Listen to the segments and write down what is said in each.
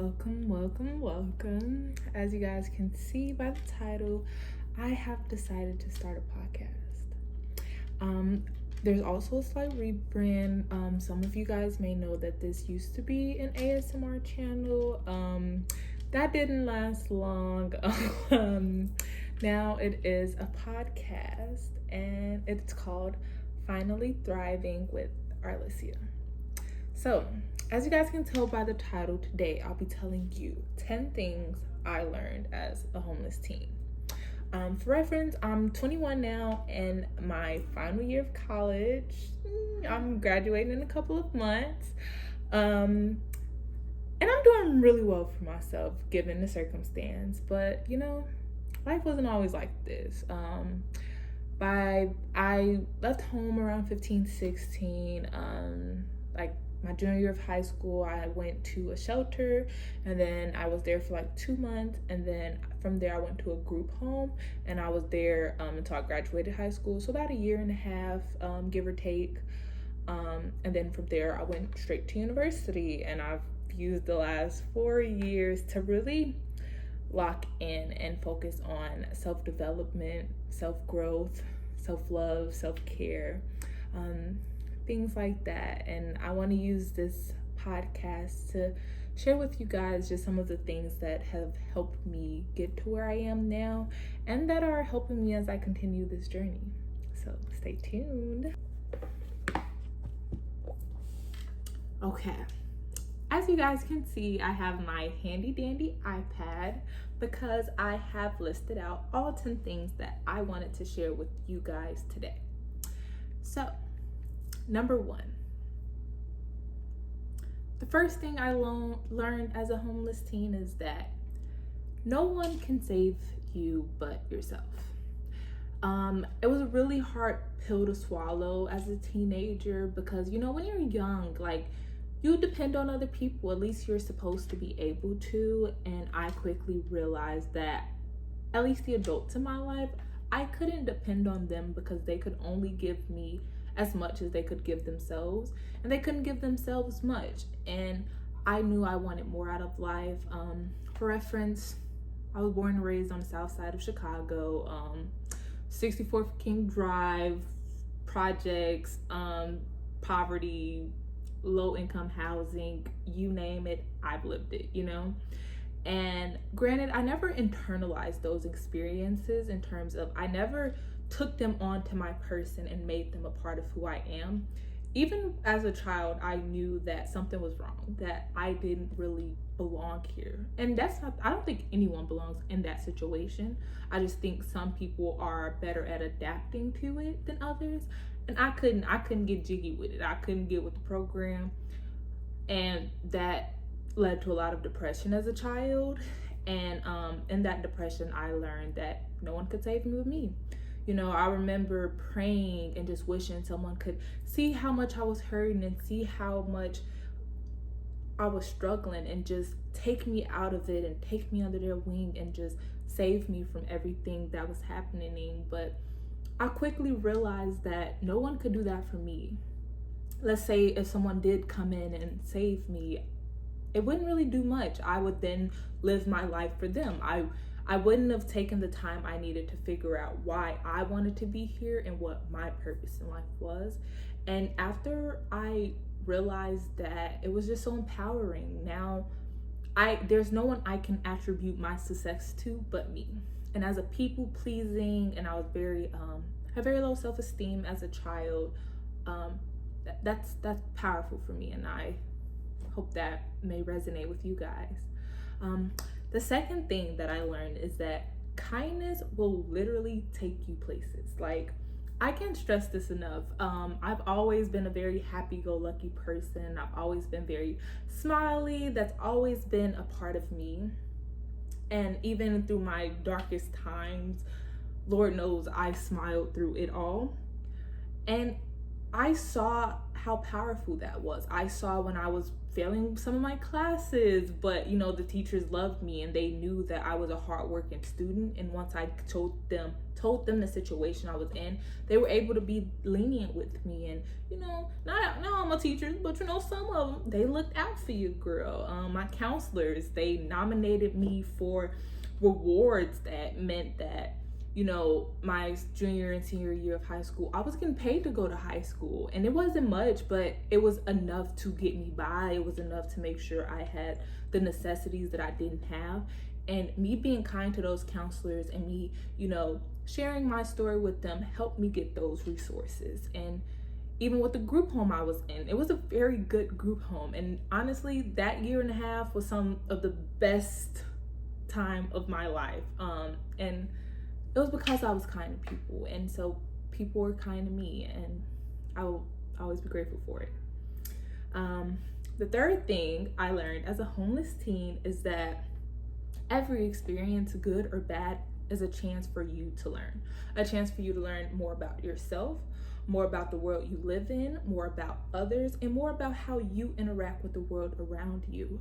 Welcome. As you guys can see by the title, I have decided to start a podcast. There's also a slight rebrand. Some of you guys may know that this used to be an ASMR channel. That didn't last long. Now it is a podcast, and it's called Finally Thriving with Arlicia. So, as you guys can tell by the title, today I'll be telling you 10 things I learned as a homeless teen. For reference, I'm 21 now and my final year of college. I'm graduating in a couple of months. And I'm doing really well for myself given the circumstance. But, life wasn't always like this. I left home around 15, 16. My junior year of high school, I went to a shelter, and then I was there for 2 months, and then from there I went to a group home, and I was there until I graduated high school, so about a year and a half, give or take, and then from there I went straight to university, and I've used the last 4 years to really lock in and focus on self-development, self-growth, self-love, self-care, things like that. And I want to use this podcast to share with you guys just some of the things that have helped me get to where I am now and that are helping me as I continue this journey. So stay tuned. Okay, as you guys can see, I have my handy dandy iPad because I have listed out all 10 things that I wanted to share with you guys today. So number 1, the first thing I learned as a homeless teen is that no one can save you but yourself. It was a really hard pill to swallow as a teenager because, when you're young, you depend on other people, at least you're supposed to be able to. And I quickly realized that, at least the adults in my life, I couldn't depend on them because they could only give me as much as they could give themselves, and they couldn't give themselves much. And I knew I wanted more out of life. For reference, I was born and raised on the south side of Chicago, 64th King Drive, projects, poverty, low income housing, you name it, I've lived it, And granted, I never internalized those experiences in terms of, I never took them onto my person and made them a part of who I am. Even as a child, I knew that something was wrong, that I didn't really belong here. And I don't think anyone belongs in that situation. I just think some people are better at adapting to it than others. And I couldn't get jiggy with it. I couldn't get with the program. And that led to a lot of depression as a child. And in that depression, I learned that no one could save me but me. I remember praying and just wishing someone could see how much I was hurting and see how much I was struggling and just take me out of it and take me under their wing and just save me from everything that was happening. But I quickly realized that no one could do that for me. Let's say if someone did come in and save me, it wouldn't really do much. I would then live my life for them. I wouldn't have taken the time I needed to figure out why I wanted to be here and what my purpose in life was. And after I realized that, it was just so empowering. Now, there's no one I can attribute my success to but me. And as a people pleasing, and I was had very low self-esteem as a child, that's powerful for me, and I hope that may resonate with you guys. The second thing that I learned is that kindness will literally take you places. I can't stress this enough. I've always been a very happy-go-lucky person. I've always been very smiley. That's always been a part of me. And even through my darkest times, Lord knows I smiled through it all. And I saw how powerful that was. I saw when I was failing some of my classes, but you know, the teachers loved me and they knew that I was a hardworking student. And once I told them the situation I was in, they were able to be lenient with me. And you know, not all my teachers, but you know, some of them, they looked out for you, girl. My counselors, they nominated me for rewards that meant that, you know, my junior and senior year of high school, I was getting paid to go to high school. And it wasn't much, but it was enough to get me by. It was enough to make sure I had the necessities that I didn't have. And me being kind to those counselors and me, you know, sharing my story with them helped me get those resources. And even with the group home I was in, it was a very good group home. And honestly, that year and a half was some of the best time of my life. And it was because I was kind to people, and so people were kind to me, and I will always be grateful for it. The third thing I learned as a homeless teen is that every experience, good or bad, is a chance for you to learn. A chance for you to learn more about yourself, more about the world you live in, more about others, and more about how you interact with the world around you.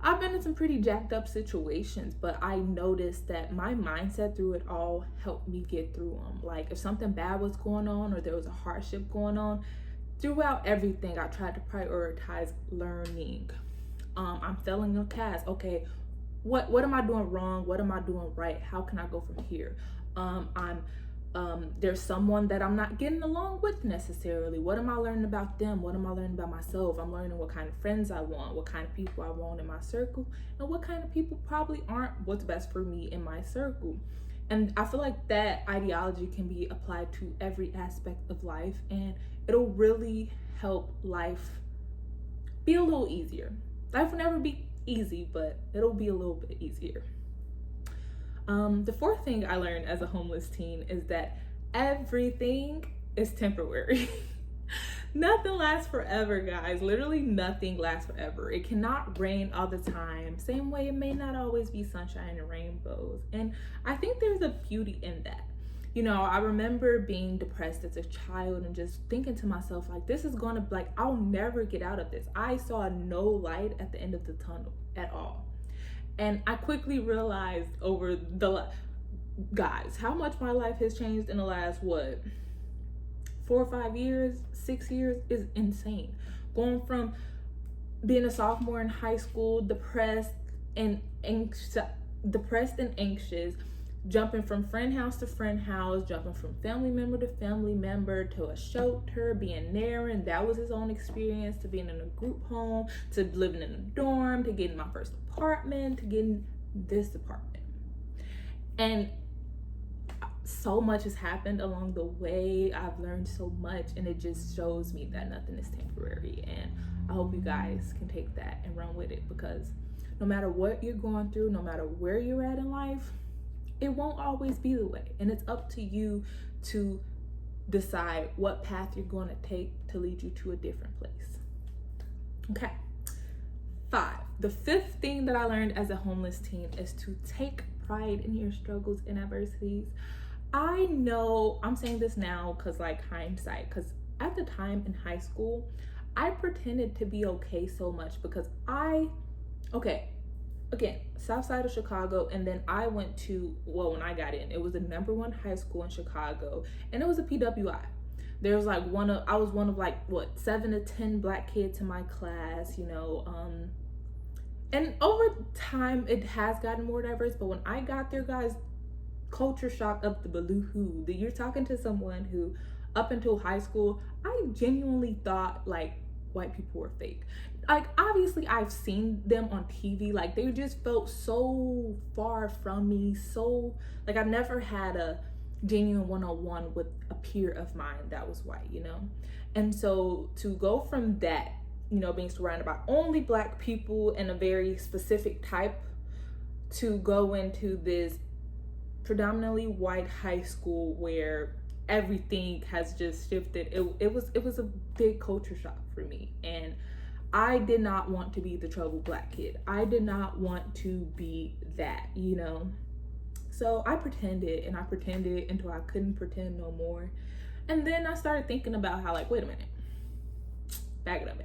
I've been in some pretty jacked up situations, but I noticed that my mindset through it all helped me get through them. Like if something bad was going on or there was a hardship going on, throughout everything, I tried to prioritize learning. I'm failing a class. Okay, what am I doing wrong? What am I doing right? How can I go from here? There's someone that I'm not getting along with necessarily. What am I learning about them? What am I learning about myself? I'm learning what kind of friends I want, what kind of people I want in my circle, and what kind of people probably aren't what's best for me in my circle. And I feel like that ideology can be applied to every aspect of life, and it'll really help life be a little easier. Life will never be easy, but it'll be a little bit easier. The fourth thing I learned as a homeless teen is that everything is temporary. Nothing lasts forever, guys. Literally nothing lasts forever. It cannot rain all the time. Same way it may not always be sunshine and rainbows. And I think there's a beauty in that. You know, I remember being depressed as a child and just thinking to myself, like, this is gonna, like, I'll never get out of this. I saw no light at the end of the tunnel at all. And I quickly realized over guys, how much my life has changed in the last, 4 or 5 years, 6 years is insane. Going from being a sophomore in high school, depressed and anxious, jumping from friend house to friend house, jumping from family member to family member, to a shelter, being there, and that was his own experience, to being in a group home, to living in a dorm, to getting my first apartment, to getting this apartment. And so much has happened along the way. I've learned so much, and it just shows me that nothing is temporary. And I hope you guys can take that and run with it, because no matter what you're going through, no matter where you're at in life, it won't always be the way. And it's up to you to decide what path you're going to take to lead you to a different place. Okay. 5. The fifth thing that I learned as a homeless teen is to take pride in your struggles and adversities. I know I'm saying this now because, like, hindsight, because at the time in high school, I pretended to be okay so much because again, south side of Chicago, and then I went to, when I got in, it was the #1 high school in Chicago, and it was a PWI. There was like I was one of 7 to 10 black kids in my class, you know, and over time it has gotten more diverse, but when I got there, guys, culture shock up the baloo-hoo. You're talking to someone who, up until high school, I genuinely thought like white people were fake. Like, obviously I've seen them on TV, like they just felt so far from me, so like I've never had a genuine one-on-one with a peer of mine that was white, you know. And so to go from that, you know, being surrounded by only black people in a very specific type, to go into this predominantly white high school where everything has just shifted, it was a big culture shock for me. And I did not want to be the troubled black kid. I did not want to be that, you know. So I pretended until I couldn't pretend no more. And then I started thinking about how, like, wait a minute, back it up.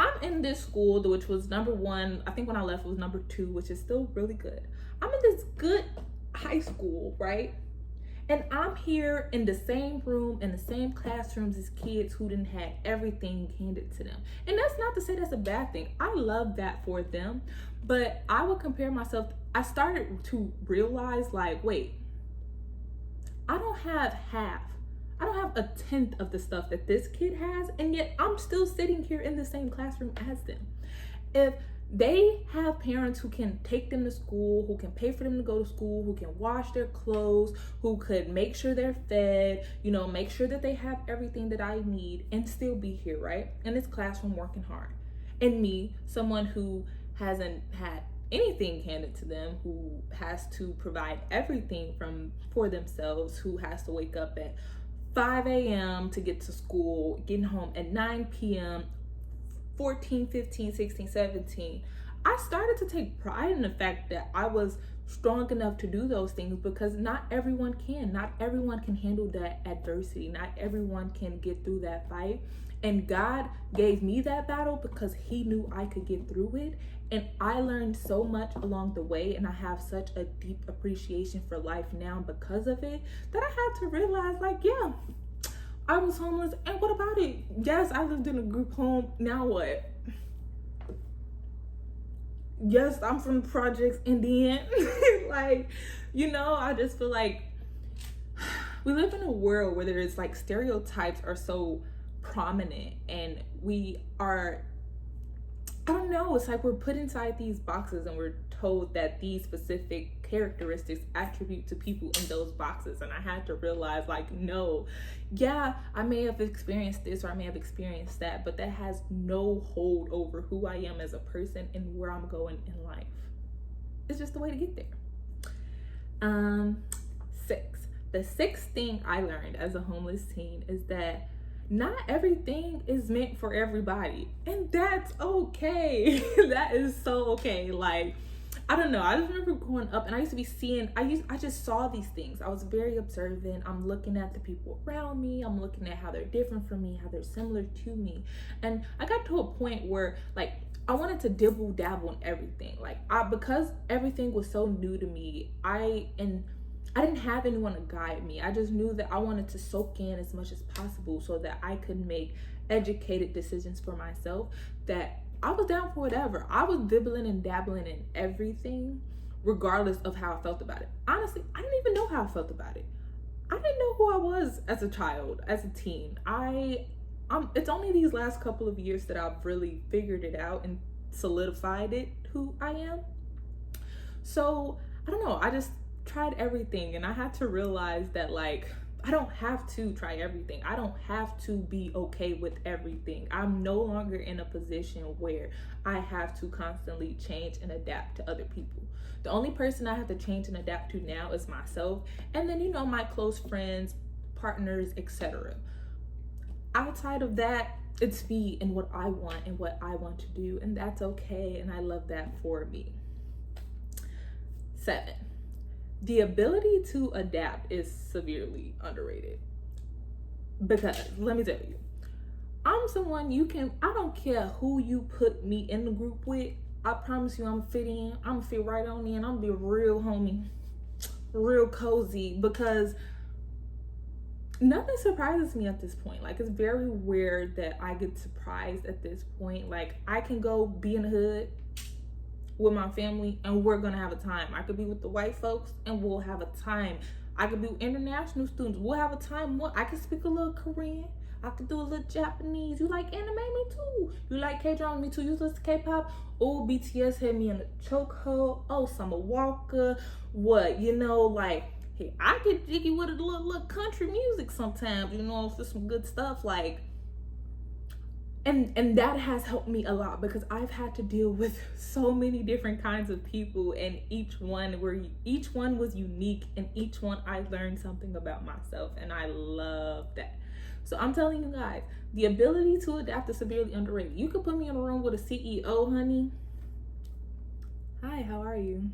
I'm in this school, which was number one. I think when I left, it was number two, which is still really good. I'm in this good high school, right? And I'm here in the same room, in the same classrooms as kids who didn't have everything handed to them. And that's not to say that's a bad thing. I love that for them. But I would compare myself. I started to realize, like, wait, I don't have half. I don't have a tenth of the stuff that this kid has, and yet I'm still sitting here in the same classroom as them. If they have parents who can take them to school, who can pay for them to go to school, who can wash their clothes, who could make sure they're fed, make sure that they have everything that I need and still be here, right? In this classroom working hard. And me, someone who hasn't had anything handed to them, who has to provide everything for themselves, who has to wake up at 5 a.m. to get to school, getting home at 9 p.m., 14, 15, 16, 17. I started to take pride in the fact that I was strong enough to do those things, because not everyone can. Not everyone can handle that adversity. Not everyone can get through that fight. And God gave me that battle because he knew I could get through it. And I learned so much along the way, and I have such a deep appreciation for life now because of it, that I had to realize, like, yeah, I was homeless, and what about it? Yes, I lived in a group home. Now what? Yes, I'm from the projects Indian. I just feel like we live in a world where there's like stereotypes are so prominent, and we are, I don't know, it's like we're put inside these boxes and we're told that these specific characteristics attribute to people in those boxes. And I had to realize, like, no, yeah, I may have experienced this or I may have experienced that, but that has no hold over who I am as a person and where I'm going in life. It's just the way to get there. 6. The sixth thing I learned as a homeless teen is that not everything is meant for everybody, and that's okay. That is so okay. Like, I don't know, I just remember growing up and I used to be seeing, I just saw these things. I was very observant. I'm looking at the people around me, I'm looking at how they're different from me, how they're similar to me, and I got to a point where, like, I wanted to dibble dabble in everything. Like, because everything was so new to me, I didn't have anyone to guide me. I just knew that I wanted to soak in as much as possible so that I could make educated decisions for myself, that I was down for whatever. I was dibbling and dabbling in everything, regardless of how I felt about it. Honestly, I didn't even know how I felt about it. I didn't know who I was as a child, as a teen. It's only these last couple of years that I've really figured it out and solidified it, who I am. So, I don't know, I just tried everything, and I had to realize that, like, I don't have to try everything. I don't have to be okay with everything. I'm no longer in a position where I have to constantly change and adapt to other people. The only person I have to change and adapt to now is myself, and then my close friends, partners, etc. Outside of that, it's me and what I want and what I want to do, and that's okay, and I love that for me. 7. The ability to adapt is severely underrated. Because, let me tell you, I'm someone I don't care who you put me in the group with, I promise you I'm gonna fit in. I'm gonna fit right on in. I'm gonna be real homie, real cozy, because nothing surprises me at this point. Like, it's very weird that I get surprised at this point. Like, I can go be in the hood with my family and we're gonna have a time. I could be with the white folks and we'll have a time. I could be with international students, we'll have a time. I could speak a little Korean, I could do a little Japanese. You like anime? Me too. You like K-drama? Me too. You listen to K-pop? Oh, BTS had me in a chokehold. Oh, Summer Walker. What? Like, hey, I get jiggy with a little country music sometimes, for some good stuff. Like, and that has helped me a lot, because I've had to deal with so many different kinds of people, and each one was unique, and each one I learned something about myself, and I love that. So I'm telling you guys, the ability to adapt is severely underrated. You could put me in a room with a CEO, honey. Hi, how are you?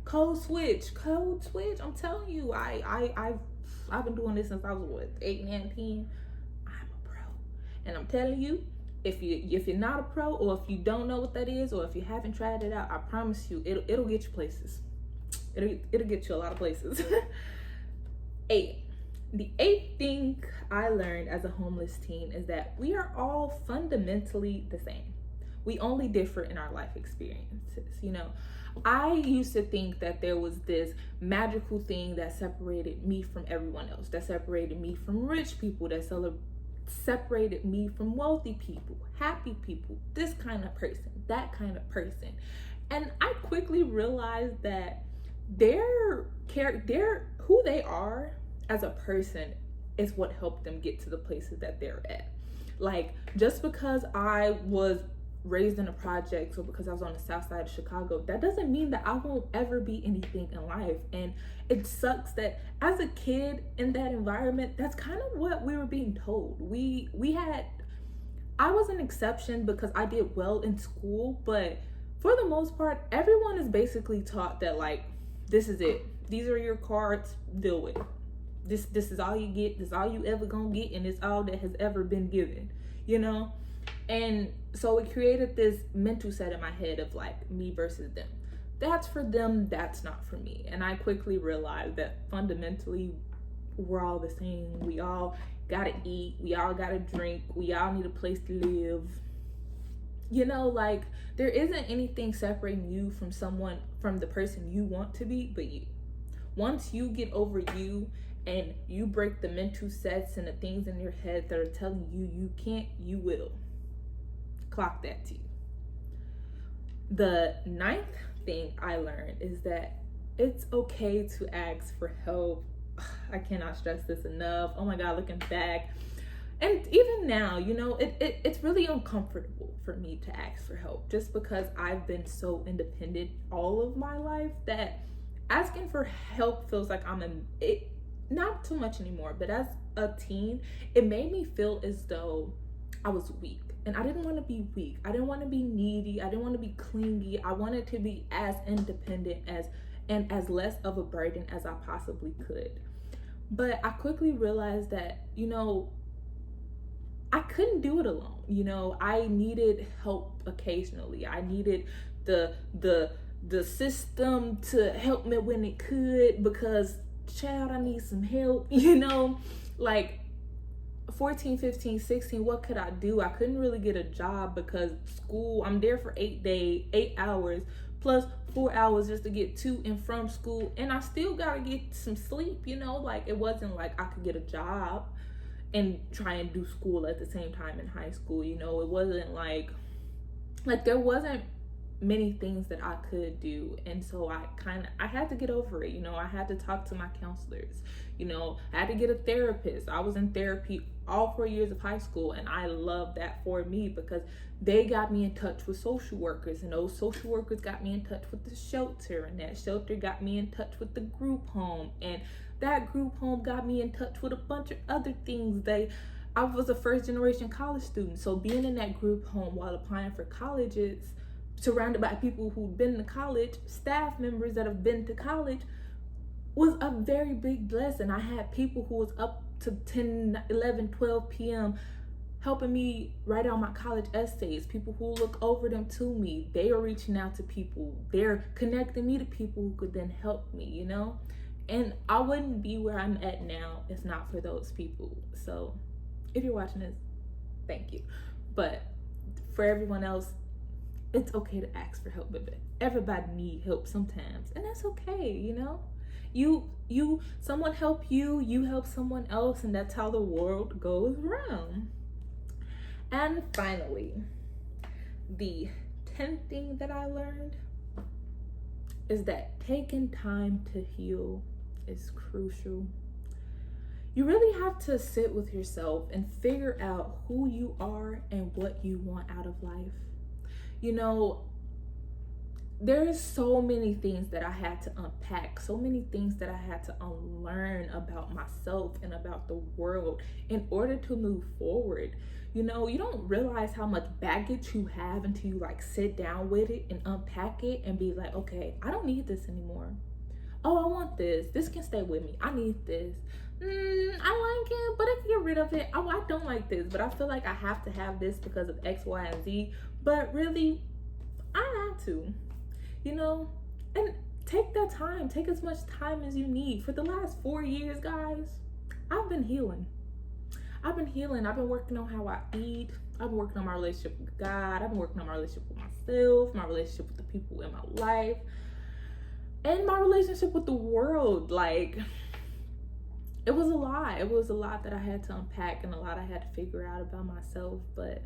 Code switch. I'm telling you, I've been doing this since I was 8, 9, 10. I'm a pro, and I'm telling you, if you're not a pro, or if you don't know what that is, or if you haven't tried it out, I promise you it'll get you places. It'll get you a lot of places. 8. The 8th thing I learned as a homeless teen is that we are all fundamentally the same. We only differ in our life experiences. I used to think that there was this magical thing that separated me from everyone else, that separated me from rich people, that separated me from wealthy people, happy people, this kind of person, that kind of person. And I quickly realized that their character, who they are as a person, is what helped them get to the places that they're at. Like, just because I was raised in a project, or because I was on the south side of Chicago, that doesn't mean that I won't ever be anything in life. And it sucks that as a kid in that environment, that's kind of what we were being told. I was an exception because I did well in school, but for the most part, everyone is basically taught that, like, this is it. These are your cards, deal with it. This is all you get, this is all you ever gonna get, and it's all that has ever been given, And so it created this mental set in my head of like me versus them. That's for them, that's not for me. And I quickly realized that fundamentally we're all the same. We all gotta eat, we all gotta drink, we all need a place to live. Like, there isn't anything separating you from the person you want to be but you. Once you get over you and you break the mental sets and the things in your head that are telling you you can't, you will. Clock that to you. The 9th thing I learned is that it's okay to ask for help. I cannot stress this enough. Oh my God, looking back. And even now, it's really uncomfortable for me to ask for help, just because I've been so independent all of my life that asking for help feels like not too much anymore, but as a teen, it made me feel as though I was weak. And I didn't want to be weak. I didn't want to be needy. I didn't want to be clingy. I wanted to be as independent and as less of a burden as I possibly could. But I quickly realized that, I couldn't do it alone. I needed help occasionally. I needed the system to help me when it could, because child, I need some help, like 14, 15, 16, what could I do? I couldn't really get a job because school, I'm there for 8 hours plus 4 hours just to get to and from school, and I still gotta get some sleep, like it wasn't like I could get a job and try and do school at the same time in high school. It wasn't like there wasn't many things that I could do. And so I had to get over it. I had to talk to my counselors. I had to get a therapist. I was in therapy all 4 years of high school, and I love that for me because they got me in touch with social workers, and those social workers got me in touch with the shelter, and that shelter got me in touch with the group home, and that group home got me in touch with a bunch of other things. I was a first generation college student, so being in that group home while applying for colleges, surrounded by people who'd been to college, staff members that have been to college, was a very big blessing. I had people who was up to 10, 11, 12 p.m. helping me write out my college essays, people who look over them to me. They are reaching out to people. They're connecting me to people who could then help me, And I wouldn't be where I'm at now if not for those people. So if you're watching this, thank you. But for everyone else, it's okay to ask for help, but everybody needs help sometimes, and that's okay. Someone help you help someone else, and that's how the world goes round. And finally, the 10th thing that I learned is that taking time to heal is crucial. You really have to sit with yourself and figure out who you are and what you want out of life. There's so many things that I had to unpack, so many things that I had to unlearn about myself and about the world in order to move forward. You don't realize how much baggage you have until you sit down with it and unpack it and be like, okay, I don't need this anymore. oh, I want this. This can stay with me. I need this. I like it, but I can get rid of it. Oh, I don't like this, but I feel like I have to have this because of X, Y, and Z. But really, I have to, you know? And take that time. Take as much time as you need. For the last 4 years, guys, I've been healing. I've been healing. I've been working on how I eat. I've been working on my relationship with God. I've been working on my relationship with myself, my relationship with the people in my life, and my relationship with the world. Like, it was a lot. It was a lot that I had to unpack and a lot I had to figure out about myself, but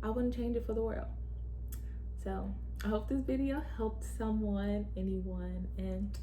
I wouldn't change it for the world. So I hope this video helped someone, anyone, and